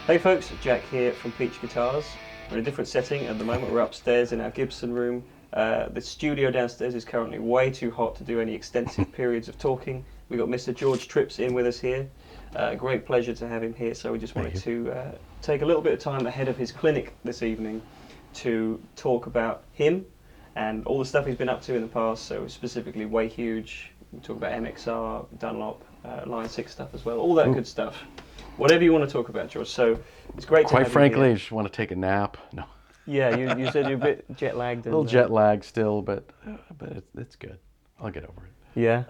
Hey folks, Jack here from Peach Guitars. We're in a different setting at the moment. We're upstairs in our Gibson room. The studio downstairs is currently way too hot to do any extensive periods of talking. We've got Mr. Jeorge Trips in with us here. Great pleasure to have him here, so we just wanted to take a little bit of time ahead of his clinic this evening to talk about him and all the stuff he's been up to in the past, so specifically Way Huge. We talk about MXR, Dunlop, Line 6 stuff as well, all that good stuff. Whatever you want to talk about, George. So it's great to have you here. Quite frankly, I just want to take a nap. No. Yeah, you said you're a bit jet lagged. A little jet lag still, but it's good. I'll get over it. Yeah.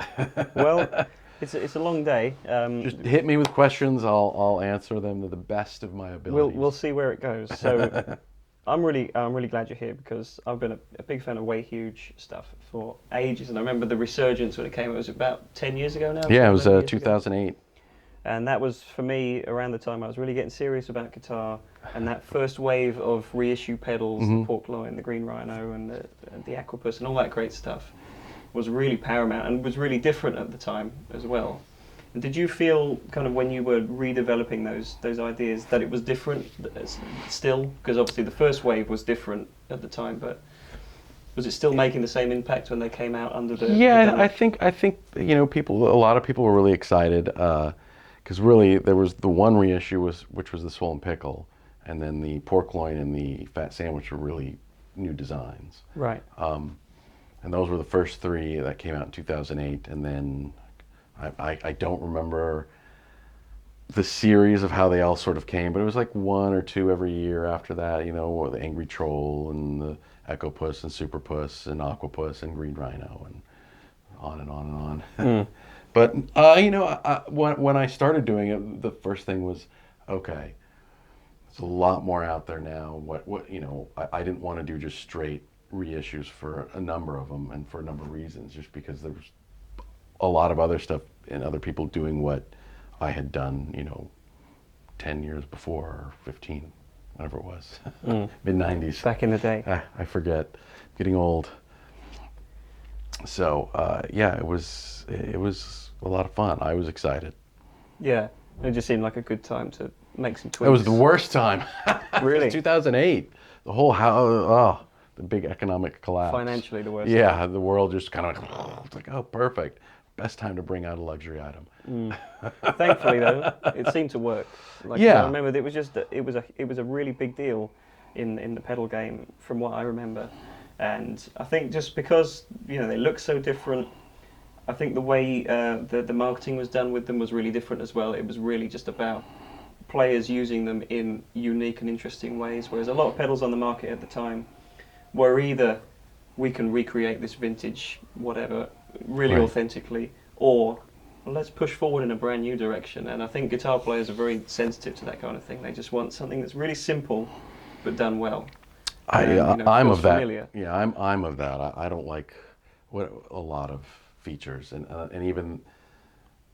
Well, it's a long day. Just hit me with questions. I'll answer them to the best of my abilities. We'll see where it goes. So I'm really glad you're here because I've been a big fan of Way Huge stuff for ages, and I remember the resurgence when it came. It was about 10 years ago now. Yeah, it was 2008. And that was, for me, around the time I was really getting serious about guitar, and that first wave of reissue pedals, the Porkloin, the Green Rhino, and the Aquapus, and all that great stuff was really paramount and was really different at the time as well. And did you feel, kind of when you were redeveloping those ideas, that it was different still? Because obviously the first wave was different at the time, but was it still making the same impact when they came out under the... Yeah, I think a lot of people were really excited. Because really, there was the one reissue which was the Swollen Pickle, and then the Porkloin and the Fat Sandwich were really new designs. Right. And those were the first three that came out in 2008. And then I don't remember the series of how they all sort of came, but it was like one or two every year after that. You know, the Angry Troll and the Echo Puss and Super Puss and Aquapus and Green Rhino and on and on and on. But, when I started doing it, the first thing was, okay, there's a lot more out there now. I didn't want to do just straight reissues for a number of them and for a number of reasons, just because there was a lot of other stuff and other people doing what I had done, 10 years before or 15, whatever it was, mid-90s. Back in the day. I forget, getting old. So, it was a lot of fun. I was excited. Yeah, it just seemed like a good time to make some tweaks. It was the worst time. Really? It was 2008. The whole the big economic collapse. Financially the worst. Yeah, the world just kind of it's like, oh, perfect. Best time to bring out a luxury item. Thankfully, though, it seemed to work. I remember it was a really big deal in the pedal game, from what I remember. And I think just because they look so different, I think the way the marketing was done with them was really different as well. It was really just about players using them in unique and interesting ways, whereas a lot of pedals on the market at the time were either we can recreate this vintage whatever really authentically, or let's push forward in a brand new direction. And I think guitar players are very sensitive to that kind of thing. They just want something that's really simple but done well. I'm of that. Familiar. Yeah, I'm of that. I don't like a lot of features, and even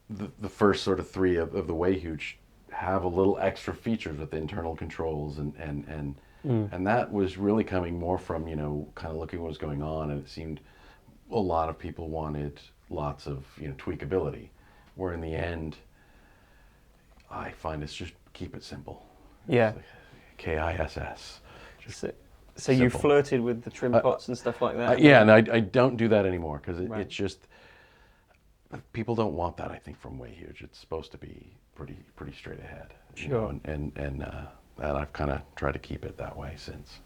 the first sort of three of the Way Huge have a little extra features with the internal controls, and that was really coming more from kind of looking what was going on, and it seemed a lot of people wanted lots of tweakability, where in the end I find it's just keep it simple. Yeah. KISS. So you flirted with the trim pots and stuff like that? Yeah, and I don't do that anymore because it's just, people don't want that, I think, from Way Huge. It's supposed to be pretty straight ahead. Sure. And I've kind of tried to keep it that way since.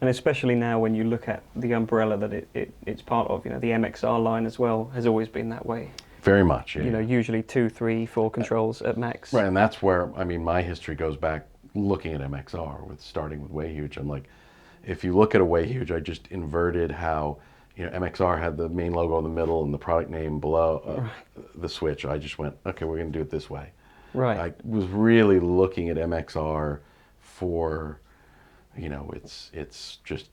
And especially now when you look at the umbrella that it's part of, the MXR line as well has always been that way. Very much, yeah. Usually 2, 3, 4 controls at max. Right, and that's where, my history goes back looking at MXR, starting with Way Huge. I'm like, if you look at a Way Huge, I just inverted how, MXR had the main logo in the middle and the product name below the switch. I just went, okay, we're going to do it this way. Right. I was really looking at MXR for, it's just,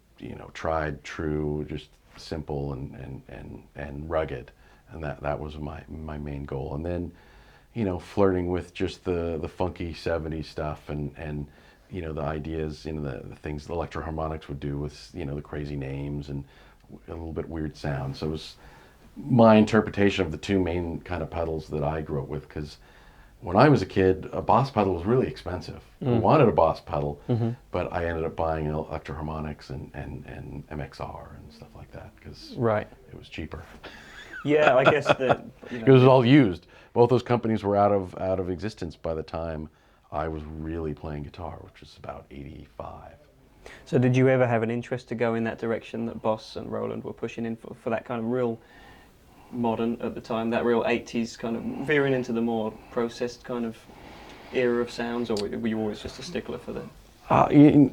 tried, true, just simple and rugged. And that was my main goal. And then, flirting with just the funky 70s stuff and the ideas, the things the Electro Harmonics would do with, the crazy names and a little bit weird sound. So it was my interpretation of the two main kind of pedals that I grew up with, because when I was a kid, a Boss pedal was really expensive. I wanted a Boss pedal, but I ended up buying Electro-Harmonix and MXR and stuff like that because it was cheaper. Yeah, I guess that It was all used. Both those companies were out of existence by the time I was really playing guitar, which was about 85. So did you ever have an interest to go in that direction that Boss and Roland were pushing in for that kind of real modern at the time, that real 80s kind of veering into the more processed kind of era of sounds, or were you always just a stickler for the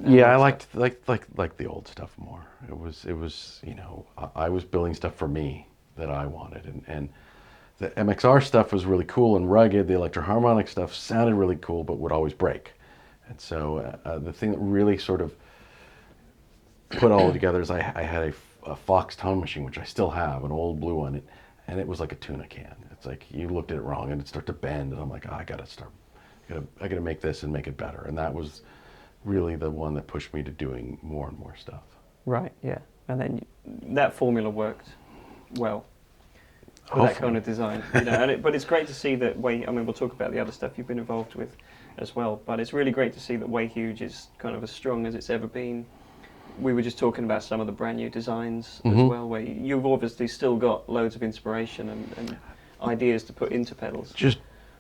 yeah, I liked the old stuff more. It was I was building stuff for me that I wanted, and the MXR stuff was really cool and rugged. The Electro-Harmonix stuff sounded really cool, but would always break. And so the thing that really sort of put all together is I had a Fox tone machine, which I still have, an old blue one, and it was like a tuna can. It's like you looked at it wrong and it'd start to bend, and I'm like, I gotta make this and make it better. And that was really the one that pushed me to doing more and more stuff. Right, yeah. And then that formula worked well for that kind of design. But it's great to see that we'll talk about the other stuff you've been involved with as well, but it's really great to see that Way Huge is kind of as strong as it's ever been. We were just talking about some of the brand new designs as well, where you've obviously still got loads of inspiration and ideas to put into pedals. Just,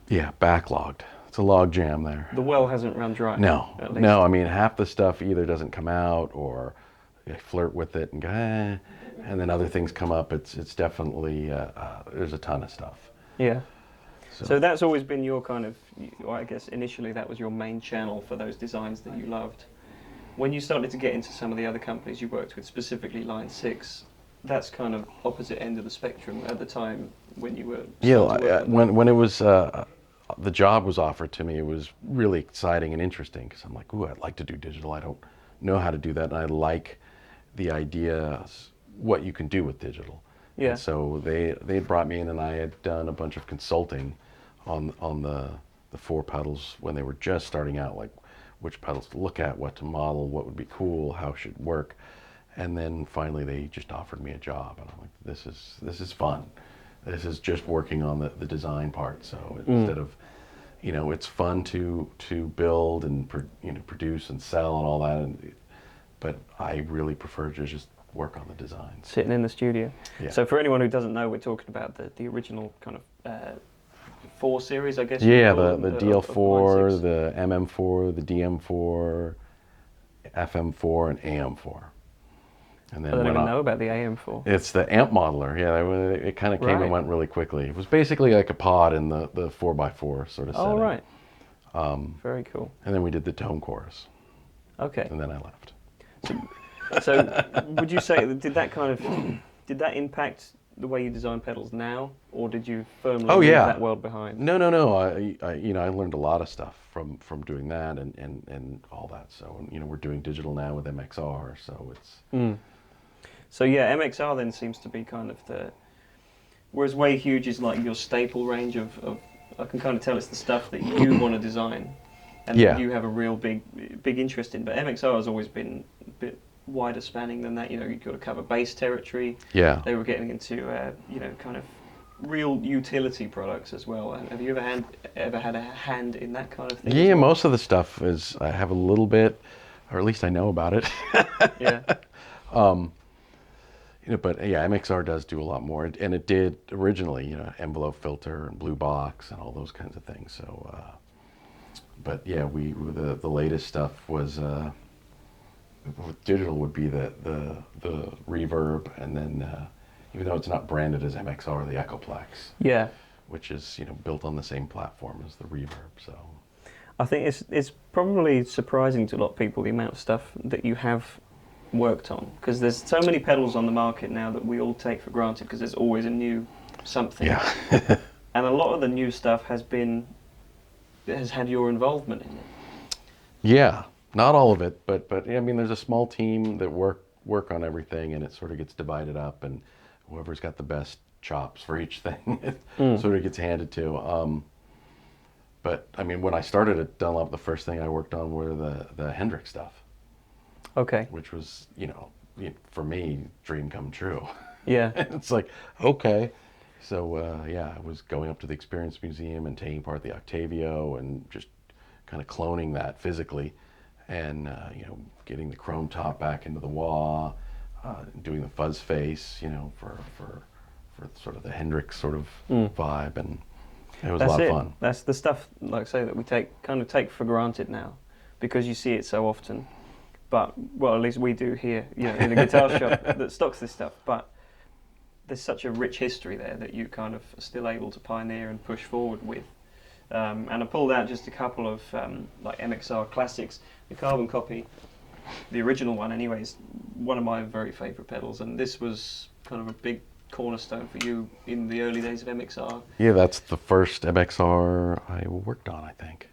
backlogged. It's a log jam there. The well hasn't run dry. No, at least. no. I mean, half the stuff either doesn't come out, or I flirt with it and go, and then other things come up. It's definitely there's a ton of stuff. Yeah. So that's always been your kind of, I guess initially that was your main channel for those designs that you loved. When you started to get into some of the other companies you worked with, specifically Line 6, that's kind of opposite end of the spectrum at the time when you were... When it was, the job was offered to me, it was really exciting and interesting because I'm like, ooh, I'd like to do digital. I don't know how to do that, and I like the idea, what you can do with digital. Yeah. And so they brought me in, and I had done a bunch of consulting on the 4 pedals when they were just starting out, like which pedals to look at, what to model, what would be cool, how it should work. And then finally they just offered me a job, and I'm like, this is fun. This is just working on the design part. So instead of, it's fun to build and produce and sell and all that, but I really prefer to just work on the designs. Sitting in the studio. Yeah. So for anyone who doesn't know, we're talking about the original kind of 4 series, I guess. Yeah, the DL4, the MM4, the DM4, FM4, and AM4. And then I don't even know about the AM4. It's the amp modeler. Yeah, it kind of came and went really quickly. It was basically like a pod in the 4x4 sort of setting. Oh, right. Very cool. And then we did the tone chorus. Okay. And then I left. So would you say, did that impact the way you design pedals now, or did you firmly leave that world behind? No. I learned a lot of stuff from doing that and all that. So we're doing digital now with MXR. So it's. So yeah, MXR then seems to be kind of whereas Way Huge is like your staple range of I can kind of tell it's the stuff that you want to design, and that you have a real big interest in. But MXR has always been a bit wider spanning than that. You've got to cover bass territory. Yeah. They were getting into kind of real utility products as well. Have you ever had a hand in that kind of thing? Yeah, most of the stuff is I have a little bit, or at least I know about it. Yeah. But yeah, MXR does do a lot more, and it did originally, envelope filter and blue box and all those kinds of things. So, but yeah, the latest stuff was digital would be the reverb, and then even though it's not branded as MXR, the Echoplex. Yeah. Which is built on the same platform as the reverb. So. I think it's probably surprising to a lot of people the amount of stuff that you have worked on, because there's so many pedals on the market now that we all take for granted because there's always a new something. Yeah. And a lot of the new stuff has had your involvement in it. Yeah, not all of it, but I mean, there's a small team that work on everything, and it sort of gets divided up, and whoever's got the best chops for each thing sort of gets handed to. But I mean, when I started at Dunlop, the first thing I worked on were the Hendrix stuff. Okay. Which was, for me, dream come true. Yeah. It's like, okay. So yeah, I was going up to the Experience Museum and taking part in the Octavio and just kind of cloning that physically, and getting the chrome top back into the wah, doing the Fuzz Face, for sort of the Hendrix sort of vibe, and it was a lot of fun. That's the stuff, like I say, that we take for granted now, because you see it so often. But well, at least we do here, in a guitar shop that stocks this stuff. But there's such a rich history there that you kind of are still able to pioneer and push forward with. And I pulled out just a couple of like MXR classics. The carbon copy, the original one anyway, is one of my very favourite pedals, and this was kind of a big cornerstone for you in the early days of MXR. Yeah, that's the first MXR I worked on, I think.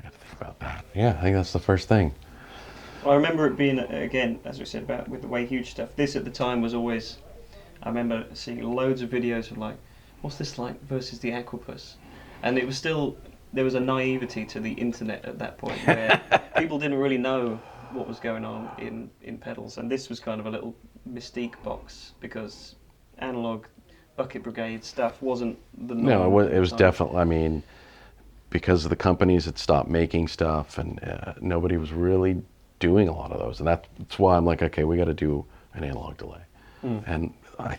I got to think about that. Yeah, I think that's the first thing. Well, I remember it being, again, as we said, about with the Way Huge stuff, this at the time was always, I remember seeing loads of videos of like, what's this like versus the Aquapus? And it was still, there was a naivety to the internet at that point where people didn't really know what was going on in pedals, and this was kind of a little mystique box, because analog bucket brigade stuff wasn't the norm. No, it was definitely, I mean, because the companies had stopped making stuff, and nobody was really doing a lot of those, and that's why I'm like, okay, we got to do an analog delay. And I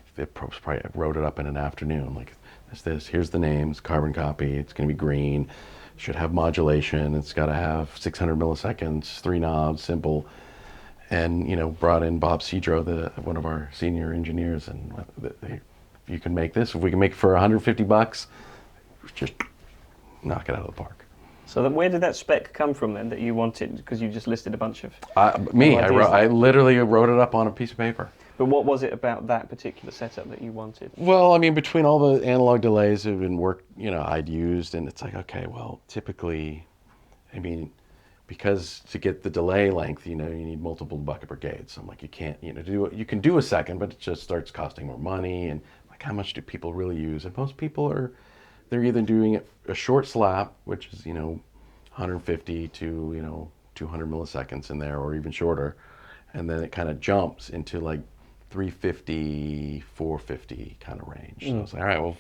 wrote it up in an afternoon, like, here's the names, carbon copy, it's going to be green, should have modulation, it's got to have 600 milliseconds, 3 knobs, simple. And brought in Bob Cedro, one of our senior engineers, and if you can make this, if we can make it for $150, just knock it out of the park. So then where did that spec come from then, that you wanted? Because you just listed a bunch of I literally wrote it up on a piece of paper. But what was it about that particular setup that you wanted? Well, I mean, between all the analog delays that have been I'd used, and it's like, okay, well, typically, I mean, because to get the delay length, you need multiple bucket brigades. So I'm like, you can't, you can do a second, but it just starts costing more money. And like, how much do people really use? And most people they're either doing it a short slap, which is, 150 to, 200 milliseconds in there, or even shorter. And then it kind of jumps into like 350, 450 kind of range. So it's like, all right, well,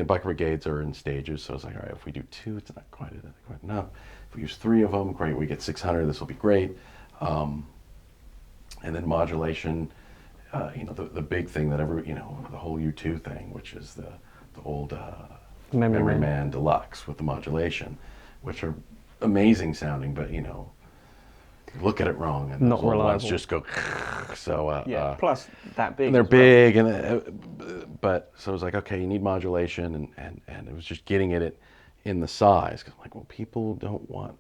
bucket brigades are in stages. So it's like, all right, if we do 2, it's not quite enough. If we use 3 of them, great, we get 600, this will be great. And then modulation, the big thing that the whole U2 thing, which is the old Memory Man Deluxe with the modulation, which are amazing sounding, but look at it wrong, and not reliable. Ones just go. So plus that big. And they're big, but so it was like, okay, you need modulation, and it was just getting it in the size, because like, well, people don't want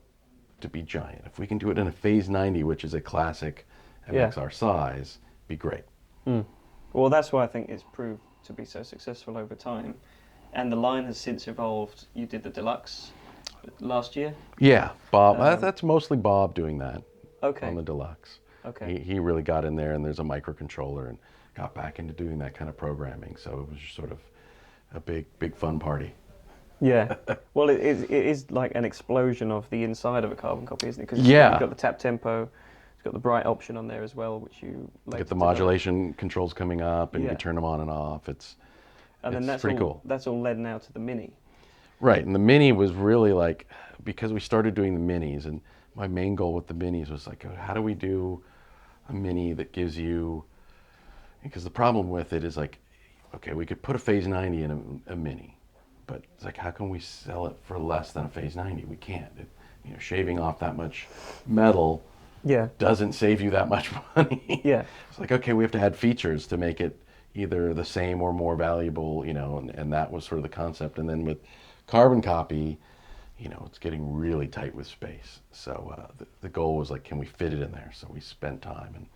to be giant. If we can do it in a Phase 90, which is a classic MXR size, be great. Well, that's why I think it's proved to be so successful over time, and the line has since evolved. You did the Deluxe last year. Yeah, Bob. That's mostly Bob doing that. Okay. On the Deluxe. Okay. He really got in there, and there's a microcontroller, and got back into doing that kind of programming. So it was just sort of a big fun party. Yeah. Well, it is like an explosion of the inside of a carbon copy, isn't it? Because you've got the tap tempo, it's got the bright option on there as well, which you get the modulation controls coming up, and you can turn them on and off. It's pretty cool. That's all led now to the Mini. Right, and the Mini was really like, because we started doing the Minis, and my main goal with the Minis was like, how do we do a Mini that gives you, because the problem with it is like, okay, we could put a Phase 90 in a Mini, but it's like, how can we sell it for less than a Phase 90? We can't. Shaving off that much metal doesn't save you that much money. Yeah. It's like, okay, we have to add features to make it either the same or more valuable, and that was sort of the concept. And then with carbon copy, it's getting really tight with space. So the goal was like, can we fit it in there? So we spent time and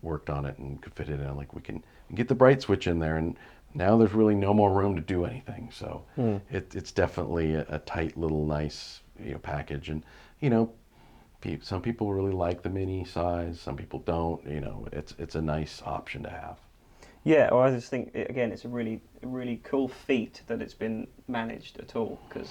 worked on it and could fit it in. Like, we can get the bright switch in there, and now there's really no more room to do anything. So it's definitely a tight little nice package. And some people really like the Mini size, some people don't. It's a nice option to have. Yeah, well, I just think it's a really cool feat that it's been managed at all, because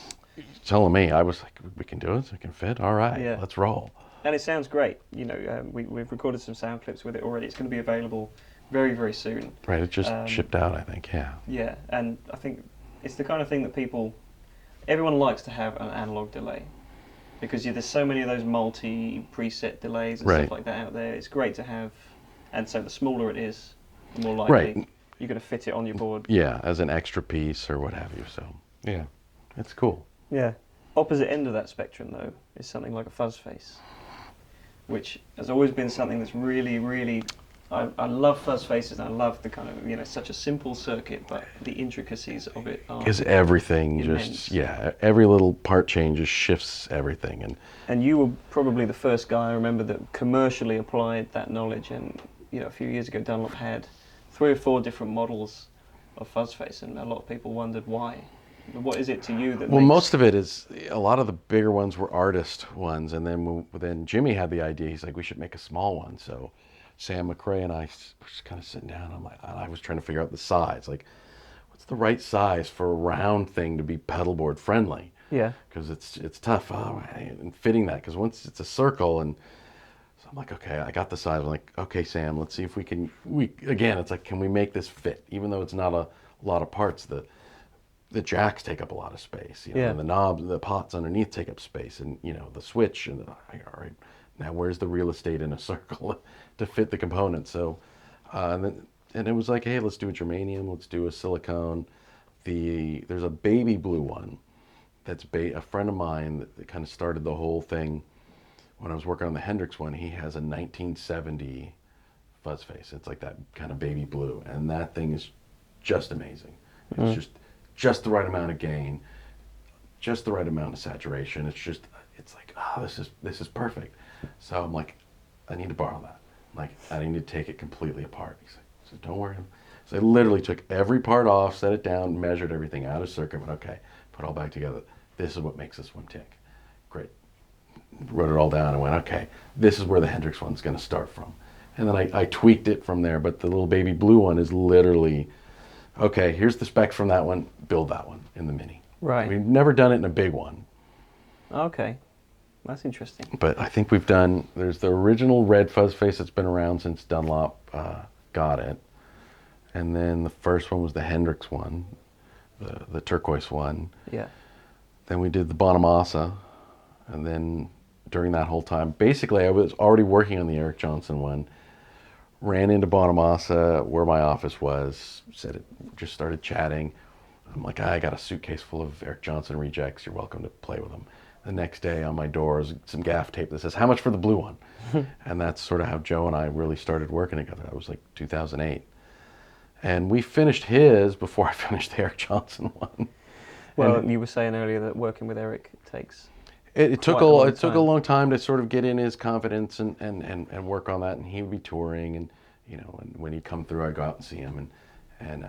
telling me, I was like, we can do it, it can fit, all right, let's roll. And it sounds great. We've recorded some sound clips with it already. It's going to be available very, very soon. Right, it just shipped out, I think, yeah. Yeah, and I think it's the kind of thing that everyone likes to have an analog delay. Because there's so many of those multi-preset delays and stuff like that out there. It's great to have, and so the smaller it is, the more likely you're going to fit it on your board. Yeah, as an extra piece or what have you. So yeah, it's cool. Yeah. Opposite end of that spectrum, though, is something like a Fuzz Face, which has always been something that's really, really. I love Fuzz Faces, and I love the kind of, such a simple circuit, but the intricacies of it are. Because everything immense. every little part change just shifts everything. And you were probably the first guy I remember that commercially applied that knowledge, and a few years ago Dunlop had 3 or 4 different models of Fuzz Face, and a lot of people wondered why. What is it to you that? Well, most of it is, a lot of the bigger ones were artist ones, and then Jimmy had the idea. He's like, we should make a small one. So Sam McRae and I were just kind of sitting down. I was trying to figure out the size. Like, what's the right size for a round thing to be pedalboard friendly? Yeah. Because it's tough and fitting that. Because once it's a circle, and so I'm like, okay, I got the size. I'm like, okay, Sam, let's see if we can. Again, it's like, can we make this fit? Even though it's not a lot of parts, the jacks take up a lot of space. And the knobs, the pots underneath take up space, and the switch. And all right, now where's the real estate in a circle to fit the components? So, and it was like, hey, let's do a germanium, let's do a silicone. There's a baby blue one that's a friend of mine that kind of started the whole thing when I was working on the Hendrix one. He has a 1970 Fuzz Face. It's like that kind of baby blue, and that thing is just amazing. It's just the right amount of gain, just the right amount of saturation. It's like, this is perfect. So I'm like, I need to borrow that. Like, I need to take it completely apart. He's like, so don't worry. So I literally took every part off, set it down, measured everything out of circuit, went, okay, put it all back together. This is what makes this one tick. Great. Wrote it all down and went, okay, this is where the Hendrix one's going to start from. And then I tweaked it from there, but the little baby blue one is literally, okay, here's the specs from that one, build that one in the Mini. Right. We've never done it in a big one. Okay. That's interesting. But I think there's the original red Fuzz Face that's been around since Dunlop got it. And then the first one was the Hendrix one, the turquoise one. Yeah. Then we did the Bonamassa. And then during that whole time, basically I was already working on the Eric Johnson one. Ran into Bonamassa where my office was, just started chatting. I'm like, I got a suitcase full of Eric Johnson rejects. You're welcome to play with them. The next day on my door is some gaff tape that says, how much for the blue one? And that's sort of how Joe and I really started working together. That was like 2008. And we finished his before I finished the Eric Johnson one. Well, you were saying earlier that working with Eric takes it took a long time to sort of get in his confidence and work on that. And he would be touring, and and when he'd come through, I'd go out and see him, and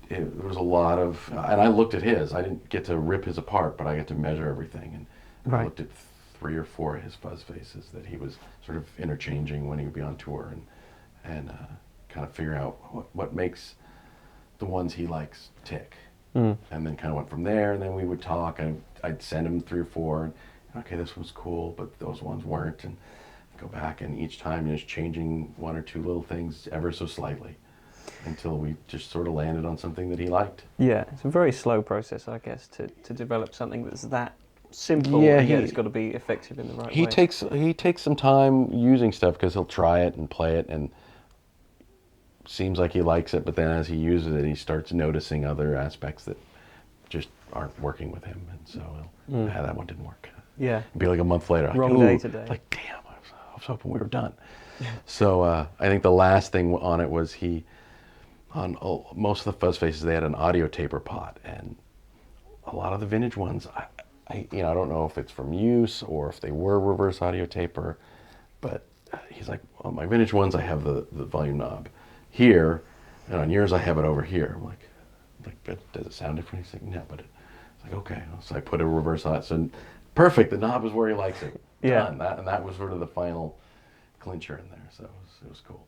there was a lot of, and I looked at his. I didn't get to rip his apart, but I got to measure everything, and I looked at 3 or 4 of his Fuzz Faces that he was sort of interchanging when he would be on tour, and kind of figure out what makes the ones he likes tick. And then kind of went from there, and then we would talk, and I'd send him 3 or 4, and okay, this one's cool, but those ones weren't, and go back, and each time just changing 1 or 2 little things ever so slightly until we just sort of landed on something that he liked. Yeah, it's a very slow process, I guess, to develop something that's that simple. Yeah, it's got to be effective in the right way. He takes some time using stuff because he'll try it and play it and seems like he likes it, but then as he uses it, he starts noticing other aspects that just aren't working with him, and so that one didn't work. Yeah. It'd be like a month later. Wrong day today. Like, damn, I was hoping we were done. So I think the last thing on it was on most of the Fuzz Faces, they had an audio taper pot, and a lot of the vintage ones, I don't know if it's from use or if they were reverse audio taper, but he's like, on my vintage ones, I have the volume knob here, and on yours, I have it over here. I'm like, but does it sound different? He's like, no, but it's like, okay. So I put a reverse audio, so perfect, the knob is where he likes it. Yeah. Done. That was sort of the final clincher in there, so it was cool.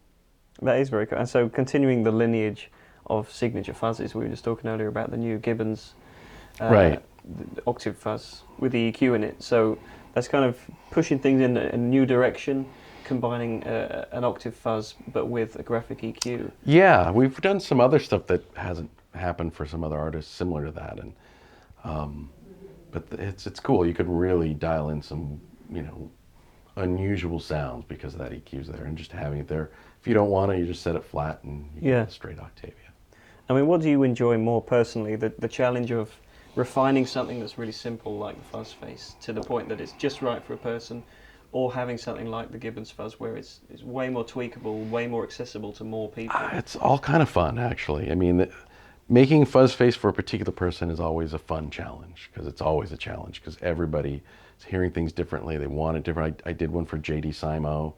That is very cool. And so continuing the lineage of signature fuzzes, we were just talking earlier about the new Gibbons octave fuzz with the EQ in it. So that's kind of pushing things in a new direction. combining an octave fuzz but with a graphic EQ. Yeah, we've done some other stuff that hasn't happened for some other artists similar to that, and but it's cool. You could really dial in some, you know, unusual sounds because of that EQ's there, and just having it there. If you don't want it, you just set it flat and you get a straight Octavia. I mean, what do you enjoy more personally? The challenge of refining something that's really simple like the Fuzz Face to the point that it's just right for a person, or having something like the Gibbons Fuzz where it's way more tweakable, way more accessible to more people? It's all kind of fun, actually. I mean, making Fuzz Face for a particular person is always a fun challenge, because it's always a challenge, because everybody is hearing things differently. They want it different. I did one for J.D. Simo,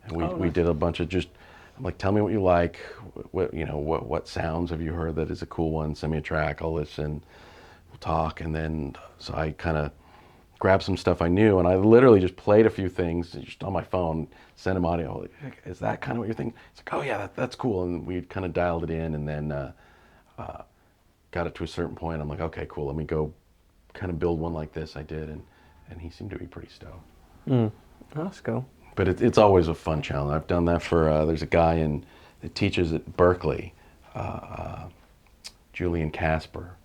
and we did a bunch of just, I'm like, tell me what you like, what sounds have you heard that is a cool one, send me a track, I'll listen, we'll talk, and then, so I kind of grabbed some stuff I knew, and I literally just played a few things just on my phone, sent him audio, like, is that kind of what you're thinking? It's like, oh yeah, that's cool, and we kind of dialed it in, and then got it to a certain point. I'm like, okay, cool, let me go kind of build one like this. I did, and he seemed to be pretty stoked. That's cool. But it's always a fun challenge. I've done that for, there's a guy that teaches at Berkeley, Julian Casper,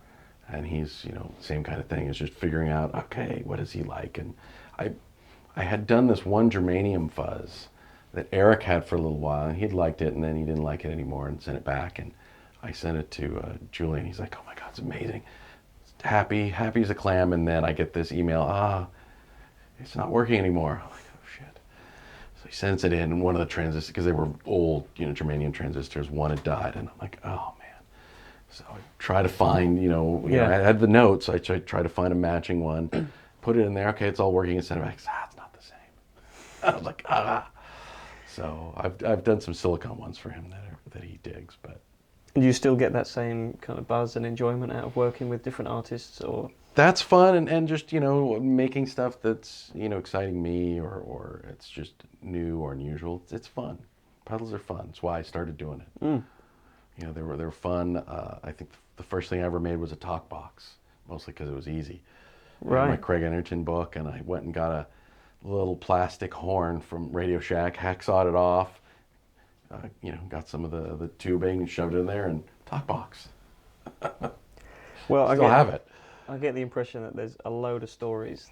and he's, you know, same kind of thing. It's just figuring out, okay, what is he like? And I had done this one germanium fuzz that Eric had for a little while, and he'd liked it, and then he didn't like it anymore and sent it back. And I sent it to Julian. He's like, oh my God, it's amazing. Happy as a clam. And then I get this email, it's not working anymore. I'm like, oh shit. So he sends it in, and one of the transistors, because they were old, you know, germanium transistors, one had died, and I'm like, oh man. So I try to find, you know, I had the notes, I try to find a matching one, put it in there, okay, it's all working, and send it back. It's not the same. I was like, So I've done some silicone ones for him that he digs, but. Do you still get that same kind of buzz and enjoyment out of working with different artists, or? That's fun, and just, you know, making stuff that's, you know, exciting me, or it's just new or unusual. It's fun. Pedals are fun. That's why I started doing it. You know, they were fun. I think the first thing I ever made was a talk box, mostly because it was easy. Right. I had my Craig Enerton book, and I went and got a little plastic horn from Radio Shack, hacksawed it off, you know, got some of the tubing, shoved it in there, and talk box. Well, I still have it. I get the impression that there's a load of stories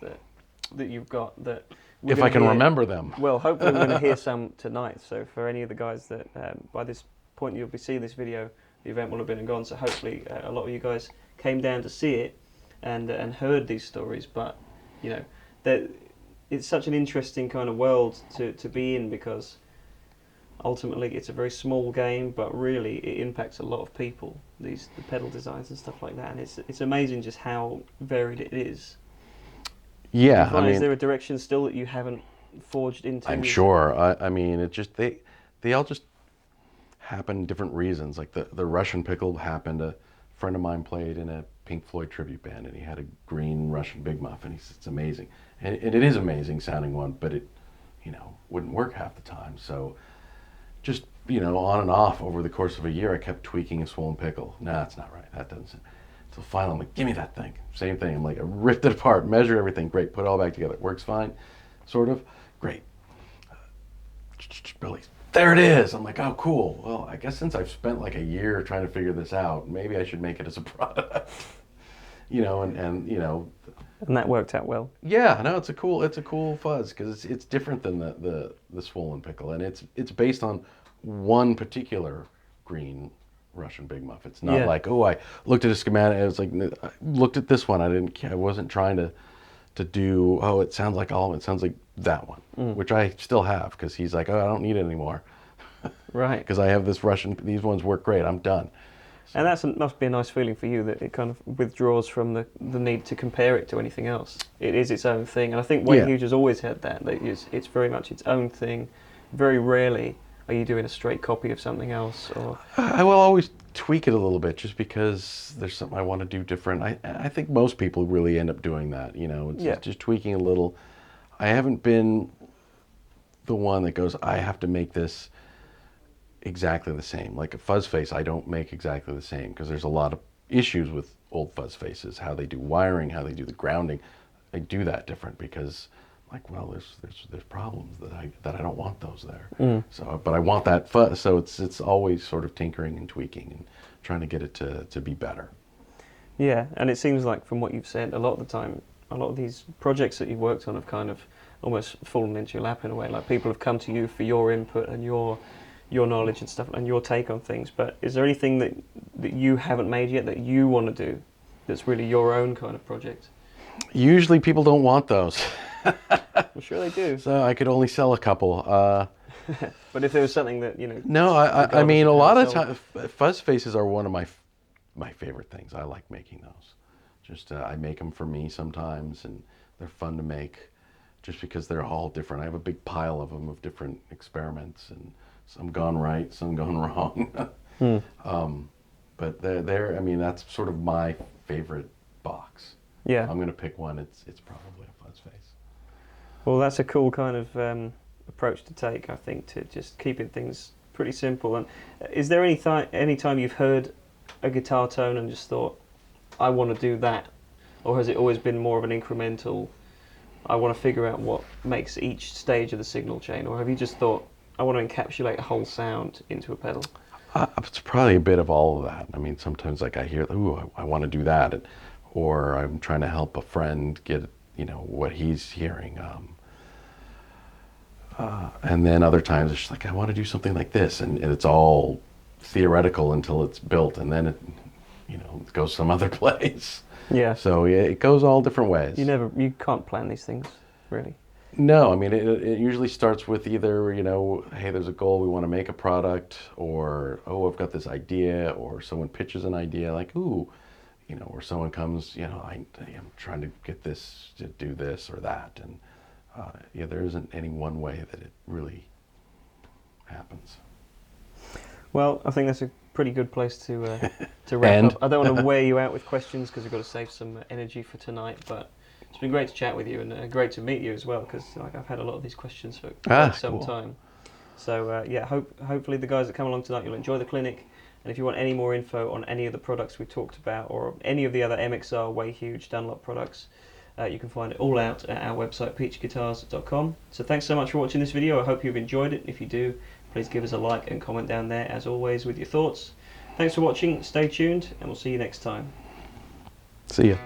that you've got that. If I can remember them. Well, hopefully we're going to hear some tonight. So for any of the guys that by this point you'll be seeing this video, the event will have been and gone. So hopefully a lot of you guys came down to see it and heard these stories. But you know, that it's such an interesting kind of world to be in, because ultimately it's a very small game, but really it impacts a lot of people, the pedal designs and stuff like that, and it's amazing just how varied it is. Yeah, I mean, is there a direction still that you haven't forged into? I'm sure. I mean, it just they all just happen different reasons. Like the Russian pickle happened. A friend of mine played in a Pink Floyd tribute band, and he had a green Russian Big Muff, and he said it's amazing, and it is amazing sounding one, but it, you know, wouldn't work half the time. So just, you know, on and off over the course of a year, I kept tweaking a swollen pickle. Nah, it's not right. That doesn't. So finally, I'm like, give me that thing. Same thing. I'm like, I ripped it apart, measured everything. Great, put it all back together. It works fine, sort of. Great. Billy, there it is. I'm like, oh, cool. Well, I guess since I've spent like a year trying to figure this out, maybe I should make it as a product. You know, and you know. And that worked out well. Yeah, no, it's a cool fuzz, because it's different than the swollen pickle, and it's based on one particular green Russian Big Muff. It's not like, oh, I looked at a schematic. It was like, I looked at this one. I wasn't trying to do. Oh, it sounds like all of it. It sounds like that one, which I still have, because he's like, oh, I don't need it anymore. Right. Because I have this Russian. These ones work great. I'm done. And that must be a nice feeling for you, that it kind of withdraws from the need to compare it to anything else. It is its own thing, and I think Wayne Hughes has always had that. It's very much its own thing. Very rarely are you doing a straight copy of something else. Or I will always tweak it a little bit, just because there's something I want to do different. I think most people really end up doing that. You know, it's just tweaking a little. I haven't been the one that goes, I have to make this exactly the same. Like a Fuzz Face, I don't make exactly the same, because there's a lot of issues with old Fuzz Faces, how they do wiring, how they do the grounding. I do that different because like, well, there's problems that I don't want those there. So, but I want that fuzz. So it's always sort of tinkering and tweaking and trying to get it to be better. Yeah, and it seems like from what you've said, a lot of the time, a lot of these projects that you've worked on have kind of almost fallen into your lap in a way. Like people have come to you for your input and your knowledge and stuff and your take on things. But is there anything that you haven't made yet that you want to do that's really your own kind of project? Usually people don't want those. I'm sure they do. So I could only sell a couple. But if there was something that, you know... No, I mean, a lot of times, Fuzz Faces are one of my favorite things. I like making those. Just, I make them for me sometimes, and they're fun to make just because they're all different. I have a big pile of them of different experiments, and some gone right, some gone wrong. But I mean, that's sort of my favorite box. Yeah. I'm going to pick one. It's probably a Fuzz Face. Well, that's a cool kind of approach to take, I think, to just keeping things pretty simple. And is there any time you've heard a guitar tone and just thought, I want to do that? Or has it always been more of an incremental, I want to figure out what makes each stage of the signal chain? Or have you just thought, I want to encapsulate a whole sound into a pedal? It's probably a bit of all of that. I mean, sometimes like I hear, ooh, I want to do that. Or I'm trying to help a friend get, you know, what he's hearing. And then other times it's just like, I want to do something like this. And it's all theoretical until it's built. And then it, you know, it goes some other place. Yeah. So yeah, it goes all different ways. You can't plan these things, really. No, I mean, it usually starts with either, you know, hey, there's a goal, we want to make a product, or, oh, I've got this idea, or someone pitches an idea like, ooh, you know, or someone comes, you know, I'm trying to get this to do this or that. And yeah, there isn't any one way that it really happens. Well, I think that's a pretty good place to wrap up. I don't want to wear you out with questions because we've got to save some energy for tonight, but it's been great to chat with you and great to meet you as well, because like, I've had a lot of these questions for quite some time. So yeah, hopefully the guys that come along tonight, you'll enjoy the clinic. And if you want any more info on any of the products we talked about or any of the other MXR, Way Huge, Dunlop products, you can find it all out at our website, peachguitars.com. So thanks so much for watching this video. I hope you've enjoyed it. If you do, please give us a like and comment down there, as always, with your thoughts. Thanks for watching. Stay tuned, and we'll see you next time. See ya.